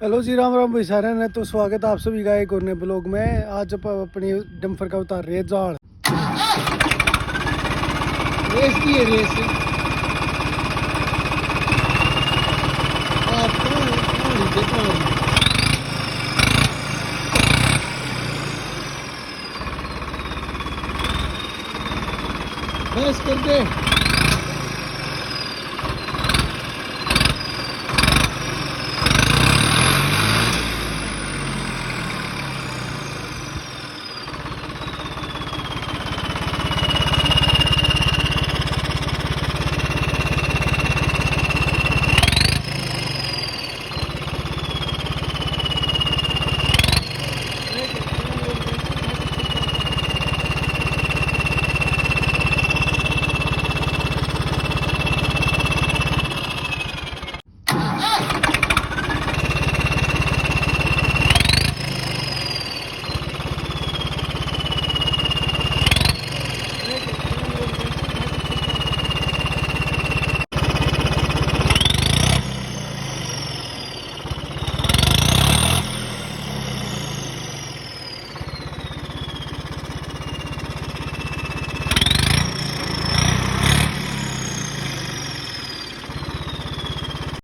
Hello जी, राम राम भाई सारे ने। तो स्वागत है आप सभी का एक और नए ब्लॉग में। आज अपनी डम्फर का उतार रहे जाल। रेस की है रेस। बस कर दे।